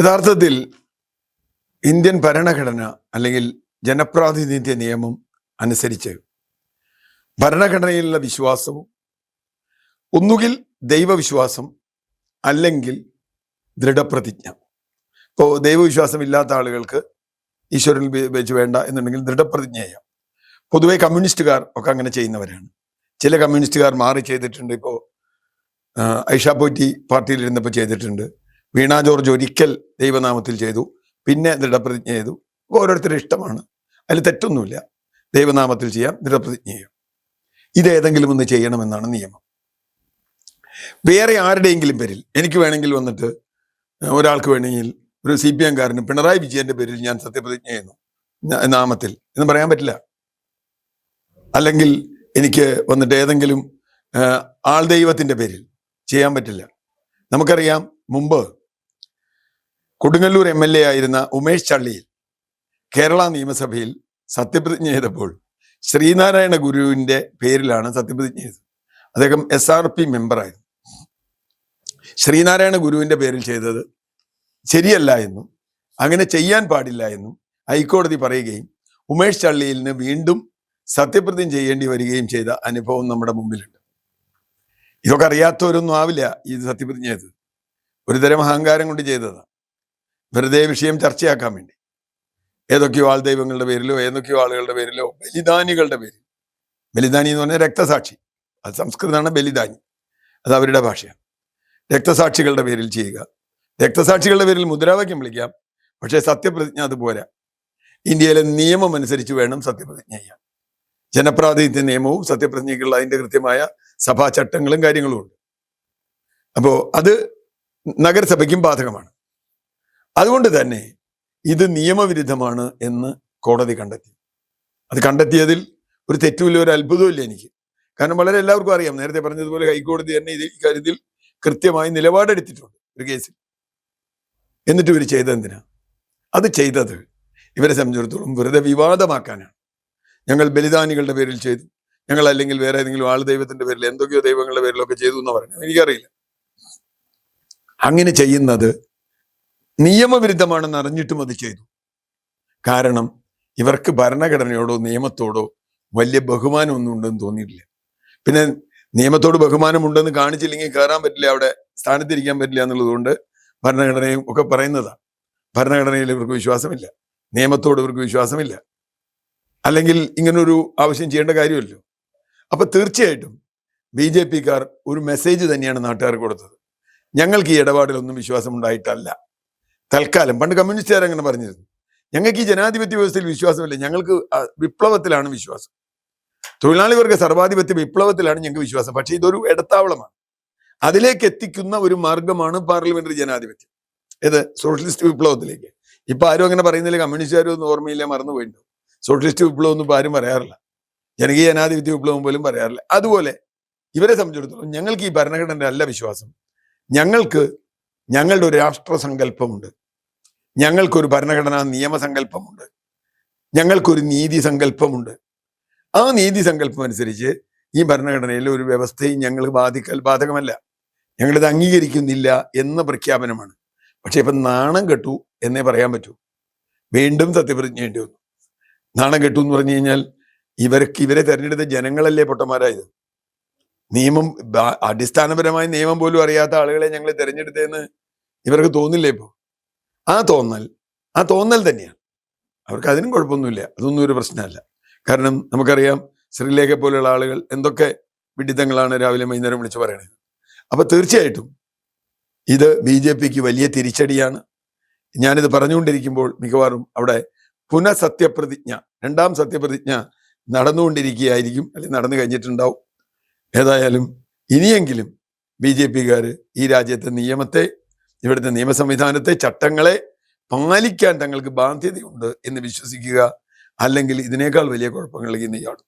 യഥാർത്ഥത്തിൽ ഇന്ത്യൻ ഭരണഘടന അല്ലെങ്കിൽ ജനപ്രാതിനിധ്യ നിയമം അനുസരിച്ച് ഭരണഘടനയിലുള്ള വിശ്വാസവും ഒന്നുകിൽ ദൈവവിശ്വാസം അല്ലെങ്കിൽ ദൃഢപ്രതിജ്ഞ. ഇപ്പോൾ ദൈവവിശ്വാസം ഇല്ലാത്ത ആളുകൾക്ക് ഈശ്വരനിൽ വെച്ച് വേണ്ട എന്നുണ്ടെങ്കിൽ ദൃഢപ്രതിജ്ഞ ചെയ്യാം. പൊതുവെ കമ്മ്യൂണിസ്റ്റുകാർ ഒക്കെ അങ്ങനെ ചെയ്യുന്നവരാണ്. ചില കമ്മ്യൂണിസ്റ്റുകാർ മാറി ചെയ്തിട്ടുണ്ട്. ഇപ്പോൾ ഐഷ പോറ്റി പാർട്ടിയിലിരുന്നപ്പോൾ ചെയ്തിട്ടുണ്ട്. വീണ ജോർജ് ഒരിക്കൽ ദൈവനാമത്തിൽ ചെയ്തു, പിന്നെ ദൃഢപ്രതിജ്ഞ ചെയ്തു. ഓരോരുത്തരുടെ ഇഷ്ടമാണ്, അതിൽ തെറ്റൊന്നുമില്ല. ദൈവനാമത്തിൽ ചെയ്യാം, ദൃഢപ്രതിജ്ഞ ചെയ്യാം. ഇതേതെങ്കിലും ഒന്ന് ചെയ്യണമെന്നാണ് നിയമം. വേറെ ആരുടെയെങ്കിലും പേരിൽ എനിക്ക് വേണമെങ്കിൽ വന്നിട്ട് ഒരാൾക്ക് വേണമെങ്കിൽ ഒരു CPM കാരന് പിണറായി വിജയന്റെ പേരിൽ ഞാൻ സത്യപ്രതിജ്ഞ ചെയ്യുന്നു നാമത്തിൽ എന്ന് പറയാൻ പറ്റില്ല. അല്ലെങ്കിൽ എനിക്ക് വന്നിട്ട് ഏതെങ്കിലും ആൾ ദൈവത്തിന്റെ പേരിൽ ചെയ്യാൻ പറ്റില്ല. നമുക്കറിയാം, മുമ്പ് കൊടുങ്ങല്ലൂർ MLA ആയിരുന്ന ഉമേഷ് ചള്ളിയിൽ കേരള നിയമസഭയിൽ സത്യപ്രതിജ്ഞ ചെയ്തപ്പോൾ ശ്രീനാരായണ ഗുരുവിന്റെ പേരിലാണ് സത്യപ്രതിജ്ഞ ചെയ്തത്. അദ്ദേഹം SRP മെമ്പറായിരുന്നു. ശ്രീനാരായണ ഗുരുവിന്റെ പേരിൽ ചെയ്തത് ശരിയല്ല എന്നും അങ്ങനെ ചെയ്യാൻ പാടില്ല എന്നും ഹൈക്കോടതി പറയുകയും ഉമേഷ് ചള്ളിയിലിന് വീണ്ടും സത്യപ്രതിജ്ഞ ചെയ്യേണ്ടി വരികയും ചെയ്ത അനുഭവം നമ്മുടെ മുമ്പിലുണ്ട്. ഇതൊക്കെ അറിയാത്തവരൊന്നും ആവില്ല ഇത് സത്യപ്രതിജ്ഞ ചെയ്തത്. ഒരു തരം അഹങ്കാരം കൊണ്ട് ചെയ്തതാണ്. വെറുതെ വിഷയം ചർച്ചയാക്കാൻ വേണ്ടി. ഏതൊക്കെയോ ആൾ ദൈവങ്ങളുടെ പേരിലോ ഏതൊക്കെയോ ആളുകളുടെ പേരിലോ ബലിദാനികളുടെ പേരിൽ, ബലിദാനി എന്ന് പറഞ്ഞാൽ രക്തസാക്ഷി, അത് സംസ്കൃതമാണ്. ബലിദാനി അത് അവരുടെ ഭാഷയാണ്. രക്തസാക്ഷികളുടെ പേരിൽ ചെയ്യുക. രക്തസാക്ഷികളുടെ പേരിൽ മുദ്രാവാക്യം വിളിക്കാം, പക്ഷേ സത്യപ്രതിജ്ഞ അതുപോരാ. ഇന്ത്യയിലെ നിയമം അനുസരിച്ച് വേണം സത്യപ്രതിജ്ഞ ചെയ്യാൻ. ജനപ്രാതിനിധ്യ നിയമവും സത്യപ്രതിജ്ഞയ്ക്കുള്ള അതിൻ്റെ കൃത്യമായ സഭാ ചട്ടങ്ങളും കാര്യങ്ങളും ഉണ്ട്. അപ്പോൾ അത് നഗരസഭയ്ക്കും ബാധകമാണ്. അതുകൊണ്ട് തന്നെ ഇത് നിയമവിരുദ്ധമാണ് എന്ന് കോടതി കണ്ടെത്തി. അത് കണ്ടെത്തിയതിൽ ഒരു തെറ്റുമില്ല, ഒരു അത്ഭുതവും ഇല്ല എനിക്ക്. കാരണം വളരെ എല്ലാവർക്കും അറിയാം, നേരത്തെ പറഞ്ഞതുപോലെ ഹൈക്കോടതി തന്നെ ഇക്കാര്യത്തിൽ കൃത്യമായി നിലപാടെടുത്തിട്ടുണ്ട് ഒരു കേസിൽ. എന്നിട്ട് ഇവർ ചെയ്തതെന്തിനാ? അത് ചെയ്തത് ഇവരെ സംബന്ധിച്ചിടത്തോളം വെറുതെ വിവാദമാക്കാനാണ്. ഞങ്ങൾ ബലിദാനികളുടെ പേരിൽ ചെയ്തു, ഞങ്ങൾ അല്ലെങ്കിൽ വേറെ ഏതെങ്കിലും ആൾ ദൈവത്തിന്റെ പേരിൽ എന്തൊക്കെയോ ദൈവങ്ങളുടെ പേരിലൊക്കെ ചെയ്തു എന്ന് പറഞ്ഞു. എനിക്കറിയില്ല. അങ്ങനെ ചെയ്യുന്നത് നിയമവിരുദ്ധമാണെന്ന് അറിഞ്ഞിട്ടും അത് ചെയ്തു. കാരണം ഇവർക്ക് ഭരണഘടനയോടോ നിയമത്തോടോ വലിയ ബഹുമാനമൊന്നും ഉണ്ടെന്ന് തോന്നിയിട്ടില്ല. പിന്നെ നിയമത്തോട് ബഹുമാനമുണ്ടെന്ന് കാണിച്ചില്ലെങ്കിൽ കയറാൻ പറ്റില്ല, അവിടെ സ്ഥാനത്തിരിക്കാൻ പറ്റില്ല എന്നുള്ളത് കൊണ്ട് ഭരണഘടനയും ഒക്കെ പറയുന്നതാണ്. ഭരണഘടനയിൽ ഇവർക്ക് വിശ്വാസമില്ല, നിയമത്തോട് ഇവർക്ക് വിശ്വാസമില്ല, അല്ലെങ്കിൽ ഇങ്ങനൊരു ആവശ്യം ചെയ്യേണ്ട കാര്യമല്ലോ. അപ്പൊ തീർച്ചയായിട്ടും BJP-ക്കാർ ഒരു മെസ്സേജ് തന്നെയാണ് നാട്ടുകാർക്ക് കൊടുത്തത്. ഞങ്ങൾക്ക് ഈ ഇടപാടിലൊന്നും വിശ്വാസം ഉണ്ടായിട്ടല്ല തൽക്കാലം. പണ്ട് കമ്മ്യൂണിസ്റ്റുകാർ അങ്ങനെ പറഞ്ഞിരുന്നു, ഞങ്ങൾക്ക് ഈ ജനാധിപത്യ വ്യവസ്ഥയിൽ വിശ്വാസമില്ല, ഞങ്ങൾക്ക് വിപ്ലവത്തിലാണ് വിശ്വാസം, തൊഴിലാളി വർഗ സർവാധിപത്യ വിപ്ലവത്തിലാണ് ഞങ്ങൾക്ക് വിശ്വാസം. പക്ഷെ ഇതൊരു ഇടത്താവളമാണ്. അതിലേക്ക് എത്തിക്കുന്ന ഒരു മാർഗമാണ് പാർലമെന്ററി ജനാധിപത്യം. ഏത്? സോഷ്യലിസ്റ്റ് വിപ്ലവത്തിലേക്ക്. ഇപ്പൊ ആരും അങ്ങനെ പറയുന്നില്ല. കമ്മ്യൂണിസ്റ്റുകാരും ഒന്നും ഓർമ്മയില്ല, മറന്നുപോയിട്ടുണ്ടോ? സോഷ്യലിസ്റ്റ് വിപ്ലവം ഒന്നും ഇപ്പൊ ആരും പറയാറില്ല. ജനകീയ ജനാധിപത്യ വിപ്ലവം പോലും പറയാറില്ല. അതുപോലെ ഇവരെ സംബന്ധിച്ചിടത്തോളം ഞങ്ങൾക്ക് ഈ ഭരണഘടന അല്ല വിശ്വാസം, ഞങ്ങൾക്ക് ഞങ്ങളുടെ ഒരു രാഷ്ട്രസങ്കല്പമുണ്ട്, ഞങ്ങൾക്കൊരു ഭരണഘടനാ നിയമസങ്കല്പമുണ്ട്, ഞങ്ങൾക്കൊരു നീതി സങ്കല്പമുണ്ട്. ആ നീതി സങ്കല്പം അനുസരിച്ച് ഈ ഭരണഘടനയിലെ ഒരു വ്യവസ്ഥയും ഞങ്ങൾ ബാധകമല്ല, ഞങ്ങളിത് അംഗീകരിക്കുന്നില്ല എന്ന പ്രഖ്യാപനമാണ്. പക്ഷെ ഇപ്പം നാണം കെട്ടു എന്നേ പറയാൻ പറ്റൂ. വീണ്ടും സത്യപ്രതിജ്ഞ ചെയ്യേണ്ടി വന്നു. നാണം കെട്ടു എന്ന് പറഞ്ഞു കഴിഞ്ഞാൽ ഇവരെ തെരഞ്ഞെടുത്ത ജനങ്ങളല്ലേ പൊട്ടന്മാരായത്? നിയമം അടിസ്ഥാനപരമായ നിയമം പോലും അറിയാത്ത ആളുകളെ ഞങ്ങൾ തെരഞ്ഞെടുത്തതെന്ന് ഇവർക്ക് തോന്നില്ലേ? ഇപ്പോൾ ആ തോന്നൽ തന്നെയാണ്. അവർക്ക് അതിനും കുഴപ്പമൊന്നുമില്ല, അതൊന്നും ഒരു പ്രശ്നമല്ല. കാരണം നമുക്കറിയാം, ശ്രീലേഖ പോലെയുള്ള ആളുകൾ എന്തൊക്കെ വിഡിത്തങ്ങളാണ് രാവിലെ വൈകുന്നേരം വിളിച്ച് പറയണത്. അപ്പൊ തീർച്ചയായിട്ടും ഇത് BJP-ക്ക് വലിയ തിരിച്ചടിയാണ്. ഞാനിത് പറഞ്ഞുകൊണ്ടിരിക്കുമ്പോൾ മിക്കവാറും അവിടെ പുനഃസത്യപ്രതിജ്ഞ, രണ്ടാം സത്യപ്രതിജ്ഞ നടന്നുകൊണ്ടിരിക്കുകയായിരിക്കും, അല്ലെങ്കിൽ നടന്നു കഴിഞ്ഞിട്ടുണ്ടാവും. ഏതായാലും ഇനിയെങ്കിലും BJP-ക്കാർ ഈ രാജ്യത്തെ നിയമത്തെ, ഇവിടുത്തെ നിയമ സംവിധാനത്തെ, ചട്ടങ്ങളെ പാലിക്കാൻ തങ്ങൾക്ക് ബാധ്യതയുണ്ട് എന്ന് വിശ്വസിക്കുക. അല്ലെങ്കിൽ ഇതിനേക്കാൾ വലിയ കുഴപ്പങ്ങളിലേക്ക് നെയ്യാടും.